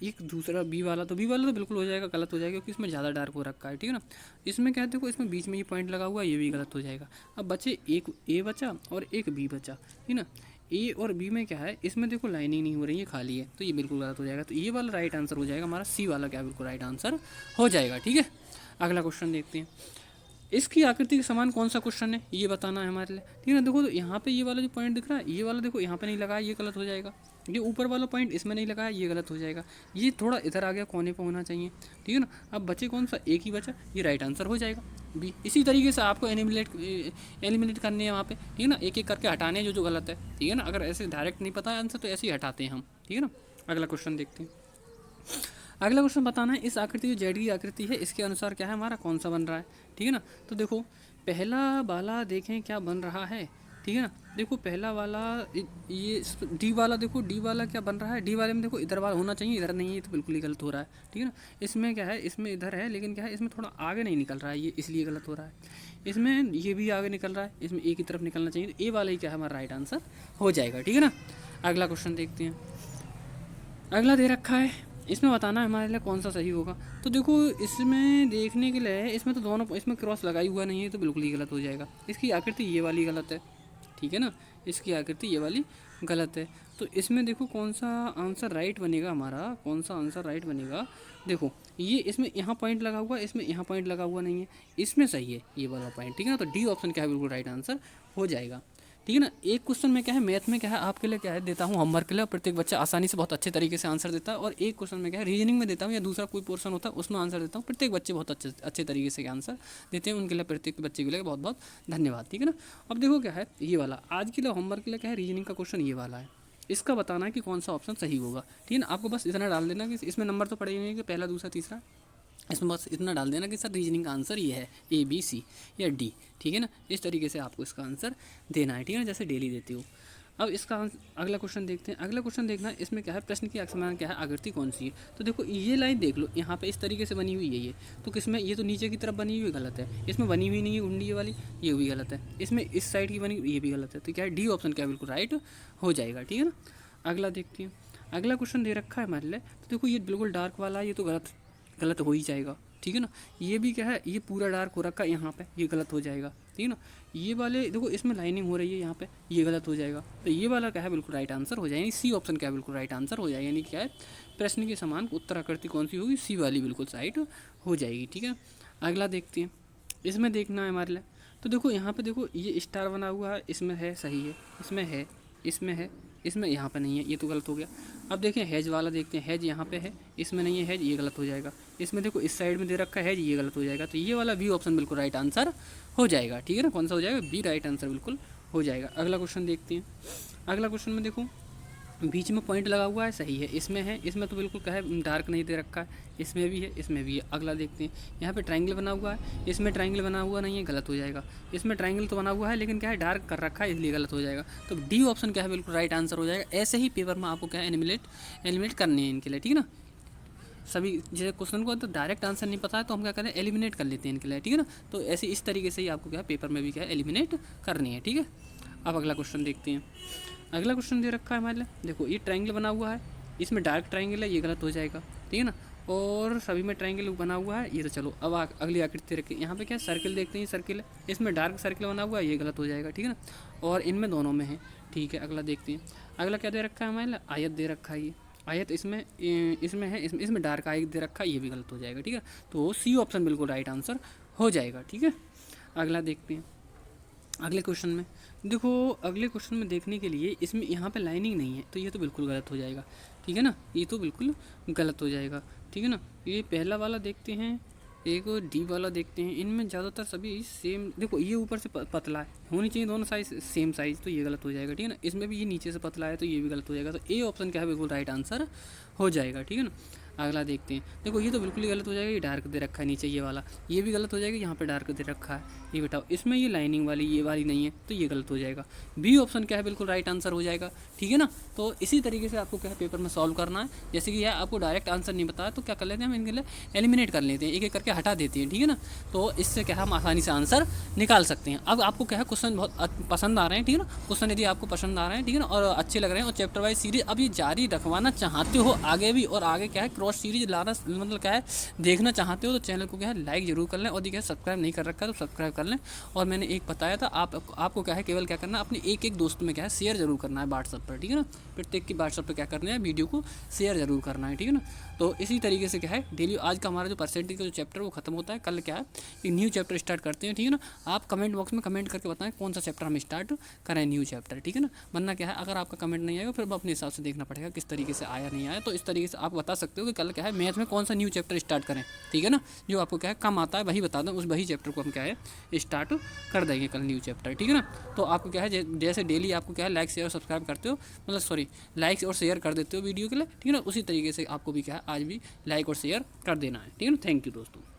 एक, दूसरा बी वाला तो बिल्कुल हो जाएगा, गलत हो जाएगा क्योंकि इसमें ज़्यादा डार्क हो रखा है, ठीक है ना। इसमें क्या है देखो इसमें बीच में ये पॉइंट लगा हुआ है, ये भी गलत हो जाएगा। अब बचे एक ए बचा और एक बी बचा, ठीक है ना। ए और बी में क्या है इसमें देखो लाइनिंग नहीं हो रही है, खाली है, तो ये बिल्कुल गलत हो जाएगा। तो ये वाला राइट आंसर हो जाएगा हमारा, सी वाला क्या बिल्कुल राइट आंसर हो जाएगा, ठीक है। अगला क्वेश्चन देखते हैं। इसकी आकृति के समान कौन सा क्वेश्चन है ये बताना है हमारे लिए, ठीक है ना। देखो तो यहाँ पे ये वाला जो पॉइंट दिख रहा है, ये वाला देखो यहाँ पे नहीं लगा है, ये गलत हो जाएगा। ये ऊपर वाला पॉइंट इसमें नहीं लगा है, ये गलत हो जाएगा। ये थोड़ा इधर आ गया, कोने पे होना चाहिए, ठीक है ना। अब बचे कौन सा, एक ही बचा, ये राइट आंसर हो जाएगा बी। इसी तरीके से आपको एलिमिनेट करने हैं वहाँ पे, ठीक है ना, एक एक करके हटाने हैं जो गलत है, ठीक है ना। अगर ऐसे डायरेक्ट नहीं पता है आंसर तो ऐसे ही हटाते हैं हम, ठीक है ना। अगला क्वेश्चन देखते हैं। अगला क्वेश्चन बताना है इस आकृति जो जेड की आकृति है इसके अनुसार क्या है हमारा, कौन सा बन रहा है, ठीक है ना। तो देखो पहला वाला देखें क्या बन रहा है, ठीक है ना। देखो पहला वाला ये डी वाला, देखो डी वाला क्या बन रहा है, डी वाले में देखो इधर वाला होना चाहिए, इधर नहीं है, तो बिल्कुल ही गलत हो रहा है, ठीक है ना। इसमें क्या है, इसमें इधर है लेकिन क्या है, इसमें थोड़ा आगे नहीं निकल रहा है, ये इसलिए गलत हो रहा है। इसमें ये भी आगे निकल रहा है, इसमें एक ही तरफ निकलना चाहिए, तो ए वाला ही क्या है हमारा राइट आंसर हो जाएगा, ठीक है ना। अगला क्वेश्चन देखते हैं। अगला दे रखा है, इसमें बताना है हमारे लिए कौन सा सही होगा। तो देखो इसमें देखने के लिए इसमें तो दोनों, इसमें क्रॉस लगाई हुआ नहीं है, तो बिल्कुल ही गलत हो जाएगा। इसकी आकृति ये वाली गलत है, ठीक है ना, इसकी आकृति ये वाली गलत है। तो इसमें देखो कौन सा आंसर राइट बनेगा हमारा, कौन सा आंसर राइट बनेगा। देखो ये इसमें यहाँ पॉइंट लगा हुआ है, इसमें यहाँ पॉइंट लगा हुआ नहीं है, इसमें सही है ये वाला पॉइंट, ठीक है ना। तो डी ऑप्शन क्या है, बिल्कुल राइट आंसर हो जाएगा, ठीक है ना। एक क्वेश्चन में क्या है, मैथ में क्या है, आपके लिए क्या है देता हूँ होमवर्क के लिए, प्रत्येक बच्चा आसानी से बहुत अच्छे तरीके से आंसर देता है। और एक क्वेश्चन में क्या है, रीजनिंग में देता हूँ या दूसरा कोई पोर्शन होता है उसमें आंसर देता हूँ, प्रत्येक बच्चे बहुत अच्छे तरीके से आंसर देते हैं, उनके लिए प्रत्येक बच्चे के लिए बहुत बहुत धन्यवाद, ठीक है ना। अब देखो क्या है, ये वाला आज के लिए होमवर्क के लिए क्या है, रीजनिंग का क्वेश्चन ये वाला है, इसका बताना है कि कौन सा ऑप्शन सही होगा, ठीक है ना। आपको बस इतना डाल देना कि इसमें नंबर तो पड़े हुए हैं कि पहला दूसरा तीसरा, इसमें बस इतना डाल देना कि सर रीजनिंग का आंसर ये है ए बी सी या डी, ठीक है ना। इस तरीके से आपको इसका आंसर देना है, ठीक है ना, जैसे डेली देती हो। अब इसका अगला क्वेश्चन देखते हैं। अगला क्वेश्चन देखना है, इसमें क्या है, प्रश्न की समान क्या है, आकृति कौन सी है। तो देखो ये लाइन देख लो, यहाँ पे इस तरीके से बनी हुई है ये, तो किसमें, ये तो नीचे की तरफ बनी हुई गलत है, इसमें बनी हुई नहीं है गुंडी वाली, ये भी गलत है, इसमें इस साइड की बनी ये भी गलत है। तो क्या है, डी ऑप्शन क्या है, बिल्कुल राइट हो जाएगा, ठीक है ना। अगला देखते हैं। अगला क्वेश्चन दे रखा है हमारे लिए, तो देखो ये बिल्कुल डार्क वाला है, ये तो गलत हो ही जाएगा, ठीक है ना। ये भी क्या है, ये पूरा डार्क हो रखा है यहाँ पे, ये गलत हो जाएगा, ठीक है ना। ये वाले देखो इसमें लाइनिंग हो रही है यहाँ पे, ये गलत हो जाएगा। तो ये वाला क्या है, बिल्कुल राइट आंसर हो जाएगा, सी ऑप्शन क्या है, बिल्कुल राइट आंसर हो जाएगा। यानी क्या है, प्रश्न के समान उत्तर आकृति कौन सी होगी, सी वाली बिल्कुल राइट हो जाएगी, ठीक है। अगला देखते हैं, इसमें देखना है हमारे लिए। तो देखो यहाँ पे देखो ये स्टार बना हुआ है, इसमें है सही है, इसमें है, इसमें है, इसमें यहाँ पे नहीं है, ये तो गलत हो गया। अब देखें हैज वाला देखते हैं, हैज यहाँ पे है, इसमें नहीं है हैज, ये गलत हो जाएगा। इसमें देखो इस साइड में दे रखा है हैज, ये गलत हो जाएगा। तो ये वाला बी ऑप्शन बिल्कुल राइट आंसर हो जाएगा, ठीक है ना। कौन सा हो जाएगा, बी राइट आंसर बिल्कुल हो जाएगा। अगला क्वेश्चन देखते हैं। अगला क्वेश्चन में देखो बीच में पॉइंट लगा हुआ है, सही है, इसमें है, इसमें तो बिल्कुल क्या है, डार्क नहीं दे रखा है, इसमें भी है, इसमें भी है। अगला देखते हैं, यहाँ पे ट्रायंगल बना हुआ है, इसमें ट्रायंगल बना हुआ नहीं है, गलत हो जाएगा। इसमें ट्रायंगल तो बना हुआ है लेकिन क्या है, डार्क कर रखा है, इसलिए गलत हो जाएगा। तो डी ऑप्शन क्या है, बिल्कुल राइट आंसर हो जाएगा। ऐसे ही पेपर में आपको क्या है, एलिमिनेट करने हैं इनके लिए, ठीक है ना। सभी जैसे क्वेश्चन को तो डायरेक्ट आंसर नहीं पता है तो हम क्या करें, एलिमिनेट कर लेते हैं इनके लिए, ठीक है ना। तो ऐसे इस तरीके से ही आपको क्या है, पेपर में भी क्या है, एलिमिनेट करनी है, ठीक है। अब अगला क्वेश्चन देखते हैं। अगला क्वेश्चन दे रखा है हमारे लिए, देखो ये ट्रायंगल बना हुआ है, इसमें डार्क ट्रायंगल है, ये गलत हो जाएगा, ठीक है ना। और सभी में ट्रायंगल बना हुआ है, ये तो चलो। अब अगली आकृति रखें, यहाँ पे क्या सर्किल देखते हैं, सर्किल है, इसमें डार्क सर्किल बना हुआ है, ये गलत हो जाएगा, ठीक है ना। और इनमें दोनों में है, ठीक है। अगला देखते हैं। अगला क्या दे रखा है हमारे लिए, आयत दे रखा है, ये आयत इसमें है, इसमें डार्क आयत दे रखा है, ये भी गलत हो जाएगा, ठीक है। तो सी ऑप्शन बिल्कुल राइट आंसर हो जाएगा, ठीक है। अगला देखते हैं। अगले क्वेश्चन में देखो, अगले क्वेश्चन में देखने के लिए इसमें यहाँ पे लाइनिंग नहीं है, तो ये तो बिल्कुल गलत हो जाएगा, ठीक है ना। ये तो बिल्कुल गलत हो जाएगा, ठीक है ना। ये पहला वाला देखते हैं, एक और डी वाला देखते हैं। इनमें ज़्यादातर सभी सेम, देखो ये ऊपर से पतला है, होनी चाहिए दोनों साइज सेम साइज़, तो ये गलत हो जाएगा, ठीक है ना। इसमें भी ये नीचे से पतला है, तो ये भी गलत हो जाएगा। तो ए ऑप्शन क्या है, बिल्कुल राइट आंसर हो जाएगा, ठीक है ना। अगला देखते हैं। देखो ये तो बिल्कुल ही गलत हो जाएगा, ये डार्क दे रखा है नीचे ये वाला, ये भी गलत हो जाएगा, यहाँ पे डार्क दे रखा है, ये बताओ। इसमें ये लाइनिंग वाली ये वाली नहीं है, तो ये गलत हो जाएगा। बी ऑप्शन क्या है, बिल्कुल राइट आंसर हो जाएगा, ठीक है ना। तो इसी तरीके से आपको क्या है, पेपर में सॉल्व करना है। जैसे कि यह आपको डायरेक्ट आंसर नहीं बताया तो क्या कर लेते हैं, हम इनके लिए एलिमिनेट कर लेते हैं, एक एक करके हटा देते हैं, ठीक है ना। तो इससे क्या है, हम आसानी से आंसर निकाल सकते हैं। अब आपको क्या है, क्वेश्चन बहुत पसंद आ रहे हैं, ठीक है ना। क्वेश्चन यदि आपको पसंद आ रहे हैं, ठीक है ना, और अच्छे लग रहे हैं, और चैप्टर वाइज सीरीज अब ये जारी रखवाना चाहते हो आगे भी, और आगे क्या है क्रॉस सीरीज लाना मतलब क्या है देखना चाहते हो तो चैनल को क्या है लाइक जरूर कर लें, और देखिए सब्सक्राइब नहीं कर रखा तो सब्सक्राइब कर लें। और मैंने एक बताया था आपको क्या है केवल क्या करना है, अपने एक दोस्त में क्या है शेयर जरूर करना है व्हाट्सअप पर, ठीक है ना। प्रत्येक की व्हाट्सअप पर क्या करना है, वीडियो को शेयर जरूर करना है, ठीक है ना। तो इसी तरीके से क्या है डेली आज का हमारा जो परसेंटेज का जो चैप्टर वो खत्म होता है, कल क्या है एक न्यू चैप्टर स्टार्ट करते हैं, ठीक है ना। आप कमेंट बॉक्स में कमेंट करके बताएं कौन सा चैप्टर हम स्टार्ट करें, न्यू चैप्टर, ठीक है ना। वरना क्या है अगर आपका कमेंट नहीं आएगा फिर अपने हिसाब से देखना पड़ेगा किस तरीके से आया नहीं आया। तो इस तरीके से आप बता सकते हो कि कल क्या है मैथ में कौन सा न्यू चैप्टर स्टार्ट करें, ठीक है ना। जो आपको क्या है कम आता है वही बता दें, उस वही चैप्टर को हम क्या है स्टार्ट कर देंगे कल न्यू चैप्टर, ठीक है ना। तो आपको क्या है जैसे डेली आपको क्या है लाइक शेयर सब्सक्राइब करते हो, मतलब सॉरी लाइक और शेयर कर देते हो वीडियो के लिए, ठीक है ना। उसी तरीके से आपको भी क्या है आज भी लाइक और शेयर कर देना है, ठीक है ना। थैंक यू दोस्तों।